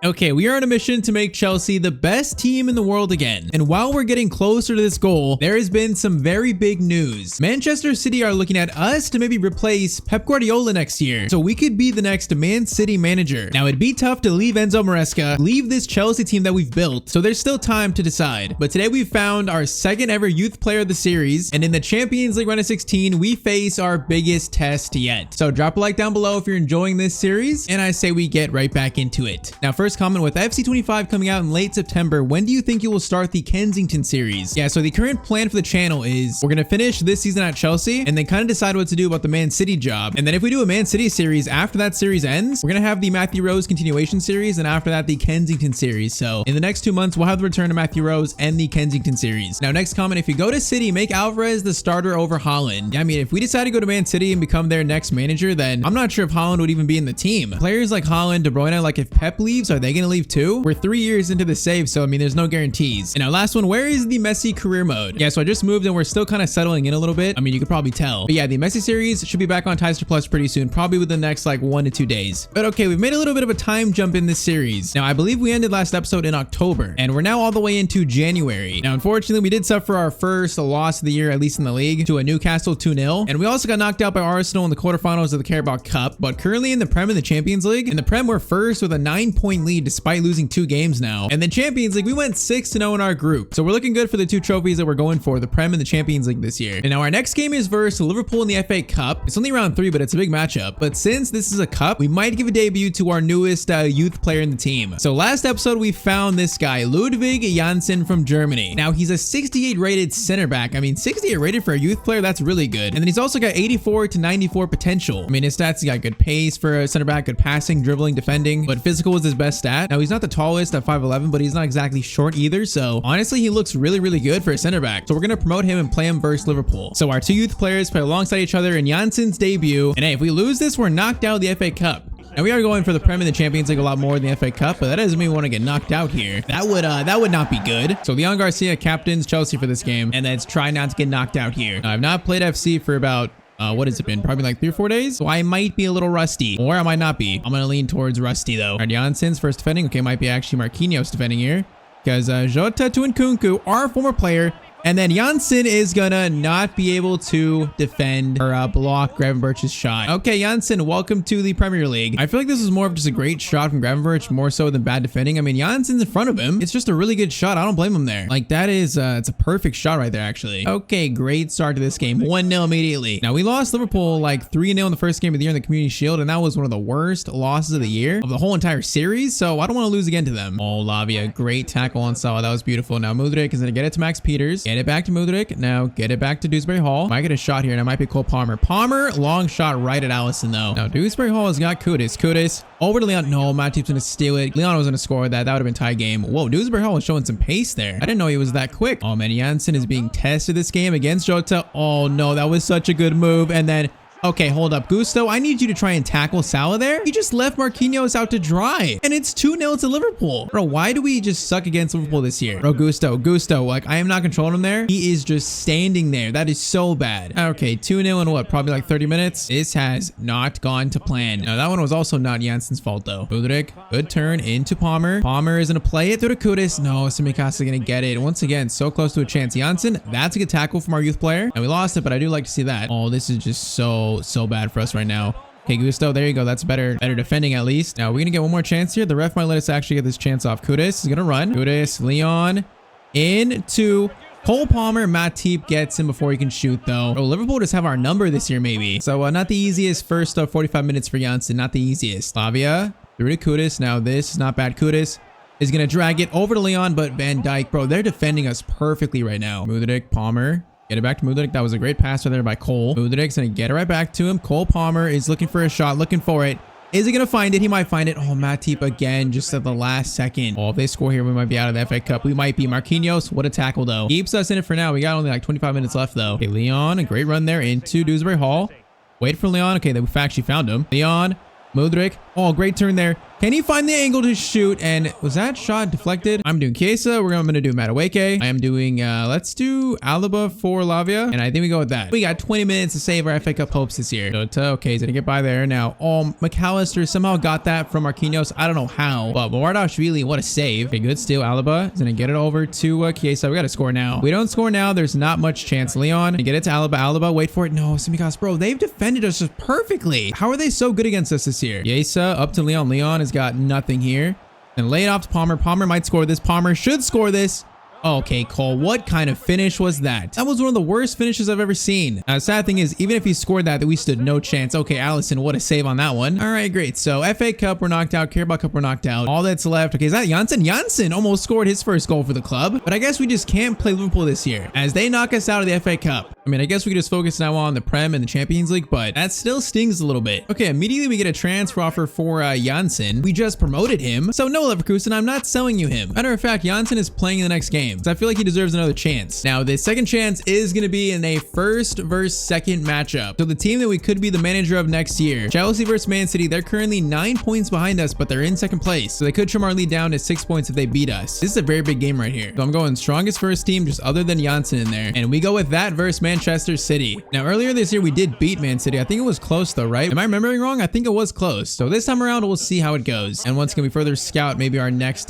Okay, we are on a mission to make Chelsea the best team in the world again. And while we're getting closer to this goal, there has been some very big news. Manchester City are looking at us to maybe replace Pep Guardiola next year, so we could be the next Man City manager. Now, it'd be tough to leave Enzo Maresca, leave this Chelsea team that we've built, so there's still time to decide. But today we found our second ever youth player of the series, and in the Champions League round of 16, we face our biggest test yet. So drop a like down below if you're enjoying this series, and I say we get right back into it. Now, first comment, with FC 25 coming out in late September, when do you think you will start the Kensington series? Yeah, so the current plan for the channel is we're gonna finish this season at Chelsea and then kind of decide what to do about the Man City job. And then if we do a Man City series, after that series ends, we're gonna have the Matthew Rose continuation series, and after that, the Kensington series. So in the next 2 months, we'll have the return of Matthew Rose and the Kensington series. Now, next comment, if you go to City, make Alvarez the starter over Haaland. Yeah, I mean, if we decide to go to Man City and become their next manager, then I'm not sure if Haaland would even be in the team. Players like Haaland, De Bruyne, like if Pep leaves, are they gonna leave too? We're 3 years into the save, so I mean, there's no guarantees. And now last one, where is the Messi career mode? Yeah, so I just moved and we're still kind of settling in a little bit. I mean, you could probably tell. But yeah, the Messi series should be back on Tyztir Plus pretty soon, probably within the next like 1 to 2 days. But okay, we've made a little bit of a time jump in this series. Now, I believe we ended last episode in October, and we're now all the way into January. Now, unfortunately, we did suffer our first loss of the year, at least in the league, to a Newcastle 2-0. And we also got knocked out by Arsenal in the quarterfinals of the Carabao Cup. But currently in the Prem and the Champions League, in the Prem, we're first with a 9-point lead despite losing 2 games now. And then Champions League, we went 6-0 in our group. So we're looking good for the 2 trophies that we're going for, the Prem and the Champions League this year. And now our next game is versus Liverpool in the FA Cup. It's only round 3, but it's a big matchup. But since this is a cup, we might give a debut to our newest youth player in the team. So last episode, we found this guy, Ludwig Janssen from Germany. Now, he's a 68 rated center back. I mean, 68 rated for a youth player, that's really good. And then he's also got 84 to 94 potential. I mean, his stats, he got good pace for a center back, good passing, dribbling, defending, but physical was his best stat. Now, he's not the tallest at 5'11", but he's not exactly short either. So honestly, he looks really, really good for a center back. So we're going to promote him and play him versus Liverpool. So our 2 youth players play alongside each other in Janssen's debut. And hey, if we lose this, we're knocked out of the FA Cup. Now, we are going for the Prem and the Champions League a lot more than the FA Cup, but that doesn't mean we want to get knocked out here. That would not be good. So Leon Garcia captains Chelsea for this game, and let's try not to get knocked out here. Now, I've not played FC for about what has it been? Probably like 3 or 4 days. So I might be a little rusty, or I might not be. I'm gonna lean towards rusty though. All right, Janssen's first defending. Okay, might be actually Marquinhos defending here, because Jota to Nkunku, our former player. And then Janssen is gonna not be able to defend or block Gravenberch's shot. Okay, Janssen, welcome to the Premier League. I feel like this was more of just a great shot from Gravenberch, more so than bad defending. I mean, Janssen's in front of him. It's just a really good shot. I don't blame him there. Like, that is, it's a perfect shot right there, actually. Okay, great start to this game. 1-0 immediately. Now, we lost Liverpool like 3-0 in the first game of the year in the Community Shield, and that was one of the worst losses of the year, of the whole entire series, so I don't want to lose again to them. Oh, Lavia, great tackle on Salah. That was beautiful. Now, Mudryk is gonna get it to Max Peters. Get it back to Mudryk. Now get it back to Dewsbury Hall. Might get a shot here, and it might be Cole Palmer. Palmer, long shot right at Allison though. Now Dewsbury Hall has got Kudus. Kudus over to Leon. No, Matip's gonna steal it. Leon was gonna score that. That would have been tie game. Whoa, Dewsbury Hall was showing some pace there. I didn't know he was that quick. Oh man, Janssen is being tested this game against Jota. Oh no, that was such a good move. And then okay, hold up. Gusto, I need you to try and tackle Salah there. He just left Marquinhos out to dry. And it's 2-0 to Liverpool. Bro, why do we just suck against Liverpool this year? Bro, Gusto, like, I am not controlling him there. He is just standing there. That is so bad. Okay, 2-0 in what? Probably like 30 minutes. This has not gone to plan. Now, that one was also not Janssen's fault, though. Mudryk, good turn into Palmer. Palmer is going to play it through to Kudus. No, Simicast is going to get it. Once again, so close to a chance. Janssen, that's a good tackle from our youth player. And we lost it, but I do like to see that. Oh, this is just so bad for us right now. Okay, Gusto, there you go. That's better defending at least. Now, we're going to get one more chance here. The ref might let us actually get this chance off. Kudus is going to run. Kudus, Leon, into Cole Palmer. Matip gets him before he can shoot, though. Oh, Liverpool just have our number this year, maybe. So, not the easiest first 45 minutes for Janssen. Not the easiest. Lavia, through to Kudus. Now, this is not bad. Kudus is going to drag it over to Leon, but Van Dijk, bro, they're defending us perfectly right now. Mudryk, Palmer. Get it back to Mudryk. That was a great pass right there by Cole. Mudryk's going to get it right back to him. Cole Palmer is looking for a shot, looking for it. Is he going to find it? He might find it. Oh, Matip again, just at the last second. Oh, if they score here, we might be out of the FA Cup. We might be. Marquinhos, what a tackle, though. Keeps us in it for now. We got only like 25 minutes left, though. Okay, Leon, a great run there into Dewsbury Hall. Wait for Leon. Okay, we've actually found him. Leon, Mudryk. Oh, great turn there. Can he find the angle to shoot? And was that shot deflected? I'm doing Chiesa. I'm going to do Madueke. I am doing, let's do Alaba for Lavia. And I think we go with that. We got 20 minutes to save our FA Cup hopes this year. Jota, okay, he's going to get by there. Now, McAllister somehow got that from Marquinhos. I don't know how, but Mawardashvili, what a save. Okay, good steal. Alaba is going to get it over to Chiesa. We got to score now. If we don't score now, there's not much chance. Leon, get it to Alaba. Alaba, wait for it. No, Simicas, bro, they've defended us just perfectly. How are they so good against us this year? Chiesa up to Leon. Leon has got nothing here. And lay it off to Palmer. Palmer might score this. Palmer should score this. Okay, Cole, what kind of finish was that? That was one of the worst finishes I've ever seen. Sad thing is, even if he scored that we stood no chance. Okay, Allison, what a save on that one. All right, great. So FA Cup, we're knocked out. Carabao Cup, we're knocked out. All that's left. Okay, is that Janssen? Janssen almost scored his first goal for the club. But I guess we just can't play Liverpool this year as they knock us out of the FA Cup. I mean, I guess we could just focus now on the Prem and the Champions League, but that still stings a little bit. Okay, immediately we get a transfer offer for Janssen. We just promoted him. So no, Leverkusen, I'm not selling you him. Matter of fact, Janssen is playing in the next game. So I feel like he deserves another chance. Now, the second chance is going to be in a first versus second matchup. So the team that we could be the manager of next year, Chelsea versus Man City, they're currently 9 points behind us, but they're in second place. So they could trim our lead down to 6 points if they beat us. This is a very big game right here. So I'm going strongest first team, just other than Janssen in there. And we go with that versus Manchester City. Now, earlier this year, we did beat Man City. I think it was close though, right? Am I remembering wrong? I think it was close. So this time around, we'll see how it goes. And once can we further scout maybe our next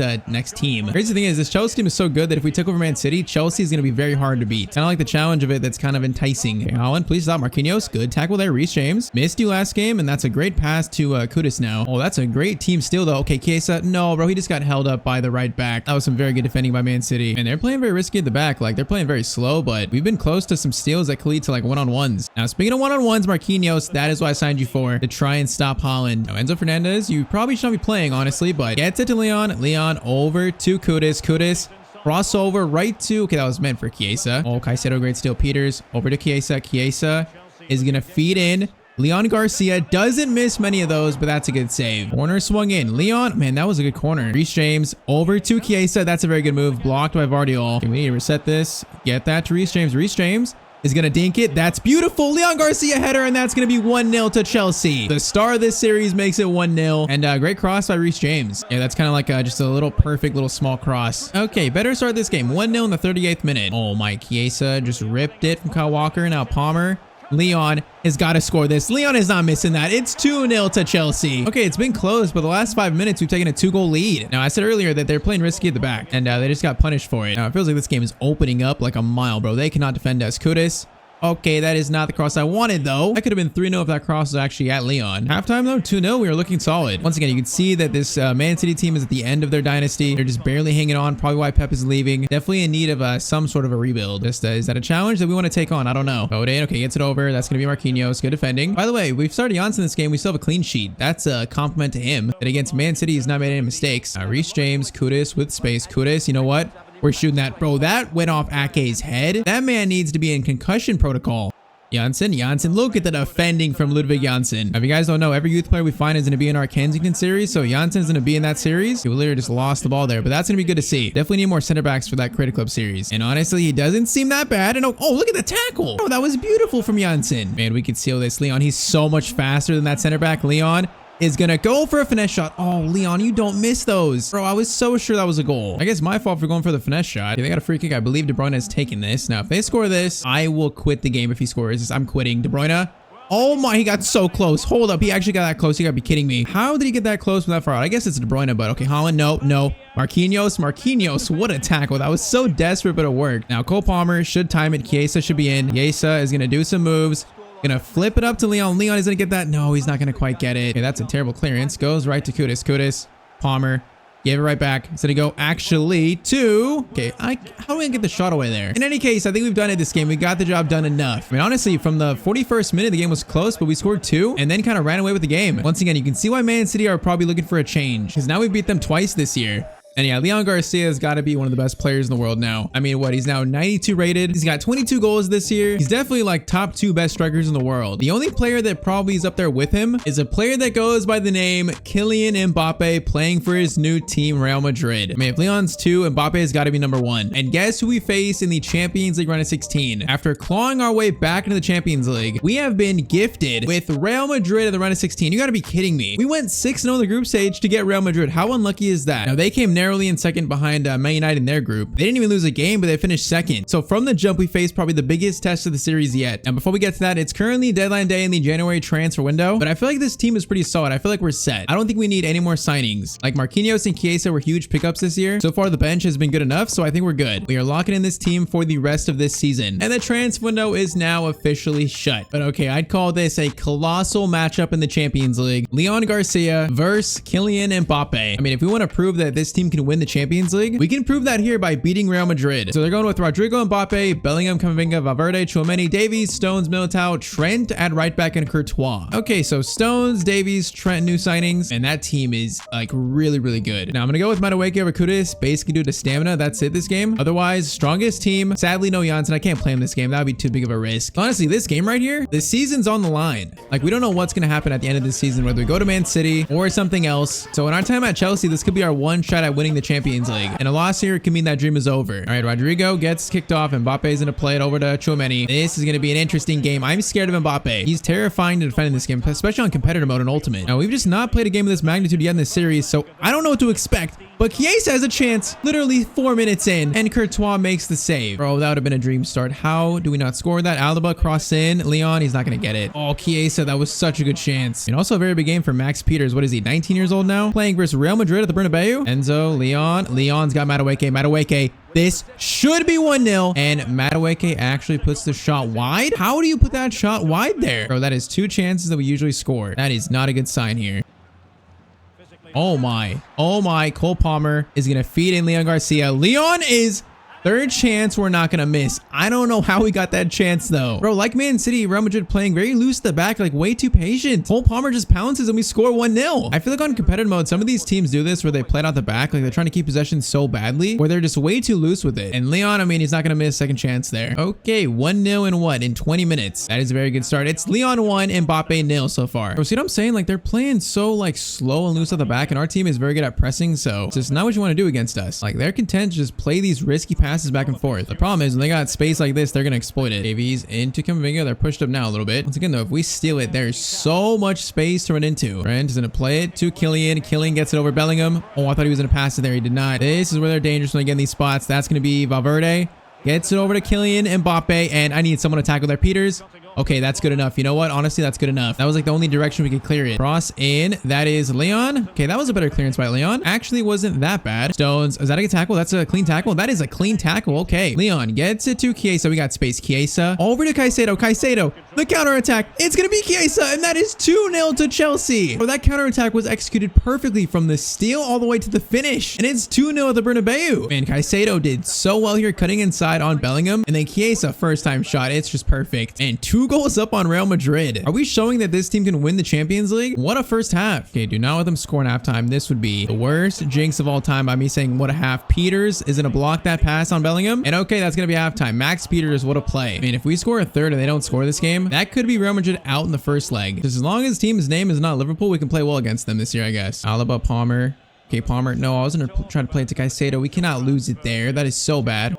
team. Crazy thing is, this Chelsea team is so good that if we took over Man City, Chelsea is going to be very hard to beat. Kind of like the challenge of it that's kind of enticing. Okay, Holland, please stop. Marquinhos, good tackle there. Reece James missed you last game, and that's a great pass to Kudus now. Oh, that's a great team steal though. Okay, Chiesa, no, bro, he just got held up by the right back. That was some very good defending by Man City. And they're playing very risky at the back. Like, they're playing very slow, but we've been close to some steals that could lead to like one-on-ones. Now, speaking of one-on-ones, Marquinhos, that is what I signed you for, to try and stop Holland. Now, Enzo Fernandez, you probably should not be playing, honestly, but gets it to Leon. Leon over to Kudus. Kudus crossover right to, okay, that was meant for Chiesa. Oh, Caicedo, great steal. Peters over to Chiesa. Chiesa is going to feed in. Leon Garcia doesn't miss many of those, but that's a good save. Corner swung in. Leon, man, that was a good corner. Reece James over to Chiesa. That's a very good move. Blocked by Vardiol. Okay, we need to reset this. Get that to Reece James. Reece James is going to dink it. That's beautiful. Leon Garcia header, and that's going to be 1-0 to Chelsea. The star of this series makes it 1-0. And great cross by Reece James. Yeah, that's kind of like just a little perfect little small cross. Okay, better start this game. 1-0 in the 38th minute. Oh, my, Chiesa just ripped it from Kyle Walker. Now Palmer. Leon has got to score this. Leon is not missing that. It's 2-0 to Chelsea. Okay, it's been close, but the last 5 minutes, we've taken a 2-goal lead. Now, I said earlier that they're playing risky at the back, and they just got punished for it. Now, it feels like this game is opening up like a mile, bro. They cannot defend us. Kudus. Okay, that is not the cross I wanted, though. That could have been 3-0 if that cross was actually at Leon. Halftime, though, 2-0. We were looking solid. Once again, you can see that this Man City team is at the end of their dynasty. They're just barely hanging on. Probably why Pep is leaving. Definitely in need of some sort of a rebuild. Just, is that a challenge that we want to take on? I don't know. Foden, okay, gets it over. That's going to be Marquinhos. Good defending. By the way, we've started Janssen in this game. We still have a clean sheet. That's a compliment to him. That against Man City, he's not made any mistakes. Reece James, Kudus with space. Kudus, you know what? We're shooting that. Bro, that went off Ake's head. That man needs to be in concussion protocol. Janssen, look at the defending from Ludwig Janssen. If you guys don't know, every youth player we find is going to be in our Kensington series, so Janssen's going to be in that series. He literally just lost the ball there, but that's going to be good to see. Definitely need more center backs for that Critic Club series. And honestly, he doesn't seem that bad. And oh, look at the tackle. Oh, that was beautiful from Janssen. Man, we could seal this. Leon, he's so much faster than that center back. Leon is gonna go for a finesse shot. Oh, Leon, you don't miss those. Bro, I was so sure that was a goal. I guess my fault for going for the finesse shot. They got a free kick. I believe De Bruyne has taken this. Now, if they score this, I will quit the game if he scores. I'm quitting. De Bruyne. Oh my, he got so close. Hold up, he actually got that close. You gotta be kidding me. How did he get that close from that far out? I guess it's De Bruyne, but okay, Holland, no. Marquinhos, what a tackle. That was so desperate, but it worked. Now, Cole Palmer should time it. Chiesa should be in. Chiesa is gonna do some moves. Gonna flip it up to Leon. Leon is gonna get that. No, he's not gonna quite get it. Okay, that's a terrible clearance. Goes right to Kudus. Kudus, Palmer, gave it right back. Instead of go actually to, okay, how do I get the shot away there? In any case, I think we've done it this game. We got the job done enough. I mean, honestly, from the 41st minute, the game was close, but we scored 2 and then kind of ran away with the game. Once again, you can see why Man City are probably looking for a change because now we beat them twice this year. And yeah, Leon Garcia has got to be one of the best players in the world now. I mean, what? He's now 92 rated. He's got 22 goals this year. He's definitely like top 2 best strikers in the world. The only player that probably is up there with him is a player that goes by the name Kylian Mbappé, playing for his new team, Real Madrid. I mean, if Leon's 2, Mbappé has got to be number 1. And guess who we face in the Champions League round of 16? After clawing our way back into the Champions League, we have been gifted with Real Madrid in the round of 16. You got to be kidding me. We went 6-0 in the group stage to get Real Madrid. How unlucky is that? Now, they came narrowly in second behind Man United in their group. They didn't even lose a game, but they finished second. So from the jump, we faced probably the biggest test of the series yet. And before we get to that, it's currently deadline day in the January transfer window, but I feel like this team is pretty solid. I feel like we're set. I don't think we need any more signings. Like Marquinhos and Chiesa were huge pickups this year. So far, the bench has been good enough, so I think we're good. We are locking in this team for the rest of this season. And the transfer window is now officially shut. But okay, I'd call this a colossal matchup in the Champions League. Leon Garcia versus Kylian Mbappé. I mean, if we want to prove that this team can win the Champions League, we can prove that here by beating Real Madrid. So they're going with Rodrigo, Mbappé, Bellingham, Camavinga, Valverde, Tchouaméni, Davies, Stones, Militao, Trent at right back, and Courtois. Okay, so Stones, Davies, Trent, new signings, and that team is like really, really good. Now I'm gonna go with Madueke over Kudus, basically due to stamina. That's it this game. Otherwise, strongest team. Sadly, no Janssen. I can't play him this game. That would be too big of a risk. Honestly, this game right here, the season's on the line. Like, we don't know what's gonna happen at the end of this season, whether we go to Man City or something else. So in our time at Chelsea, this could be our one shot at winning the Champions League. And a loss here could mean that dream is over. All right, Rodrigo gets kicked off. Mbappe's gonna play it over to Tchouaméni. This is gonna be an interesting game. I'm scared of Mbappé. He's terrifying to defend in this game, especially on competitor mode and ultimate. Now, we've just not played a game of this magnitude yet in this series, so I don't know what to expect. But Chiesa has a chance literally 4 minutes in, and Courtois makes the save. Bro, that would have been a dream start. How do we not score that? Alaba cross in. Leon, he's not going to get it. Oh, Chiesa, that was such a good chance. And also a very big game for Max Peters. What is he, 19 years old now? Playing versus Real Madrid at the Bernabeu. Enzo, Leon. Leon's got Madueke. Madueke. This should be 1-0. And Madueke actually puts the shot wide. How do you put that shot wide there? Bro, that is 2 chances that we usually score. That is not a good sign here. Oh my. Cole Palmer is going to feed in Leon Garcia. Leon is 3rd chance we're not going to miss. I don't know how we got that chance though. Bro, like Man City, Real Madrid playing very loose at the back, like way too patient. Cole Palmer just pounces and we score 1-0. I feel like on competitive mode, some of these teams do this where they play it out the back, like they're trying to keep possession so badly, where they're just way too loose with it. And Leon, I mean, he's not going to miss 2nd chance there. Okay, 1-0 in what? In 20 minutes. That is a very good start. It's Leon 1, Mbappé 0 so far. Bro, see what I'm saying? Like they're playing so like slow and loose at the back, and our team is very good at pressing, so it's just not what you want to do against us. Like they're content to just play these risky passes back and forth. The problem is when they got space like this, they're going to exploit it. Davies into Camavinga. They're pushed up now a little bit. Once again, though, if we steal it, there's so much space to run into. Trent is going to play it to Kylian. Kylian gets it over Bellingham. Oh, I thought he was going to pass it there. He did not. This is where they're dangerous when they get in these spots. That's going to be Valverde. Gets it over to Kylian Mbappé, and I need someone to tackle there. Peters. Okay, that's good enough. You know what? Honestly, that's good enough. That was like the only direction we could clear it. Cross in. That is Leon. Okay, that was a better clearance by Leon. Actually wasn't that bad. Stones. Is that a good tackle? That's a clean tackle. That is a clean tackle. Okay. Leon gets it to Chiesa. We got space. Chiesa. Over to Caicedo. Caicedo. The counterattack. It's going to be Chiesa, and that is 2-0 to Chelsea. Well, that counterattack was executed perfectly from the steal all the way to the finish. And it's 2-0 at the Bernabeu. Man, Caicedo did so well here, cutting inside on Bellingham. And then Chiesa, first time shot. It's just perfect. And 2 goals up on Real Madrid. Are we showing that this team can win the Champions League? What a first half. Okay, do not let them score in halftime. This would be the worst jinx of all time by me saying what a half. Peters is going to block that pass on Bellingham. And okay, that's going to be halftime. Max Peters, what a play. I mean, if we score a 3rd and they don't score this game, that could be Real Madrid out in the first leg. Just as long as the team's name is not Liverpool, we can play well against them this year, I guess. Alaba, Palmer. Okay, Palmer. No, I was going to try to play it to Caicedo. We cannot lose it there. That is so bad.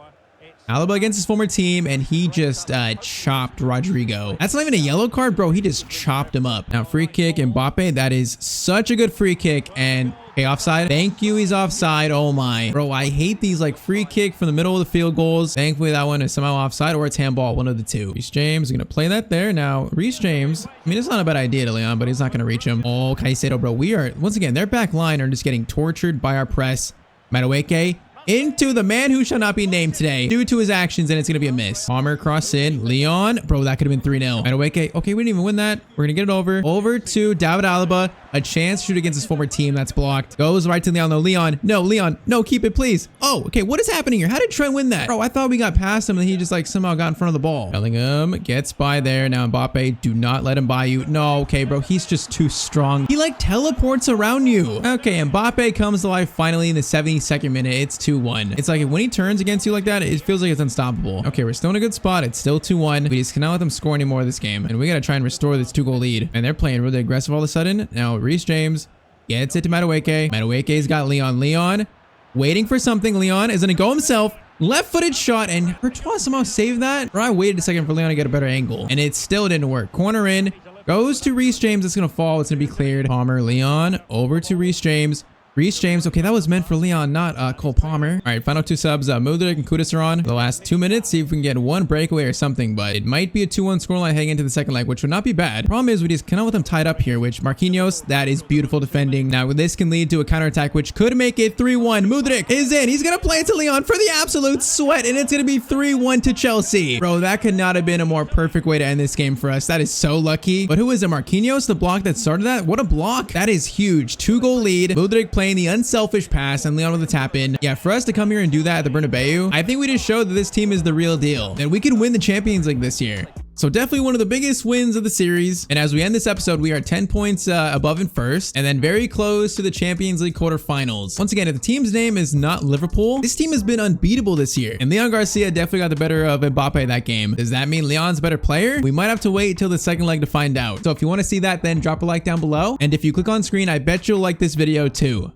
Alaba against his former team, and he just chopped Rodrigo. That's not even a yellow card, bro. He just chopped him up. Now, free kick, Mbappé. That is such a good free kick. And, okay, offside. Thank you, he's offside. Oh, my. Bro, I hate these, like, free kick from the middle of the field goals. Thankfully, that one is somehow offside, or it's handball, one of the two. Reece James is going to play that there. Now, Reece James, I mean, it's not a bad idea to Leon, but he's not going to reach him. Oh, Caicedo, bro. We are, once again, their back line are just getting tortured by our press. Madueke. Into the man who shall not be named today due to his actions, and it's going to be a miss. Palmer cross in. Leon. Bro, that could have been 3-0. Madueke. Okay, we didn't even win that. We're going to get it over to David Alaba. a chance to shoot against his former team. That's blocked. Goes right to Leon. No, Leon. No, keep it, please. Oh, okay. What is happening here? How did Trent win that? Bro, I thought we got past him and he just like somehow got in front of the ball. Bellingham gets by there. Now Mbappé, do not let him by you. No, okay, bro. He's just too strong. He like teleports around you. Okay, Mbappé comes to life finally in the 72nd minute. It's 2-1. It's like when he turns against you like that, it feels like it's unstoppable. Okay, we're still in a good spot. It's still 2-1. We just cannot let them score anymore of this game. And we got to try and restore this 2-goal lead. And they're playing really aggressive all of a sudden. Now Reece James gets it to Madueke. Madueke's got Leon. Leon waiting for something. Leon is going to go himself. Left-footed shot, and Courtois somehow saved that. Or I waited a second for Leon to get a better angle, and it still didn't work. Corner in, goes to Reece James. It's going to fall. It's going to be cleared. Palmer, Leon, over to Reece James. Reece James. Okay, that was meant for Leon, not Cole Palmer. All right, final two subs. Mudryk and Kudus are on the last 2 minutes. See if we can get one breakaway or something, but it might be a 2-1 scoreline heading into the second leg, which would not be bad. Problem is we just cannot with them tied up here, which Marquinhos, that is beautiful defending. Now, this can lead to a counterattack, which could make it 3-1. Mudryk is in. He's going to play it to Leon for the absolute sweat, and it's going to be 3-1 to Chelsea. Bro, that could not have been a more perfect way to end this game for us. That is so lucky. But who is it? Marquinhos, the block that started that? What a block. That is huge. 2-goal lead. Mudryk playing the unselfish pass and Leon with the tap in. Yeah, for us to come here and do that at the Bernabeu, I think we just showed that this team is the real deal, and we can win the Champions League this year. So definitely one of the biggest wins of the series. And as we end this episode, we are 10 points above in first and then very close to the Champions League quarterfinals. Once again, if the team's name is not Liverpool, this team has been unbeatable this year. And Leon Garcia definitely got the better of Mbappé that game. Does that mean Leon's a better player? We might have to wait till the second leg to find out. So if you want to see that, then drop a like down below. And if you click on screen, I bet you'll like this video too.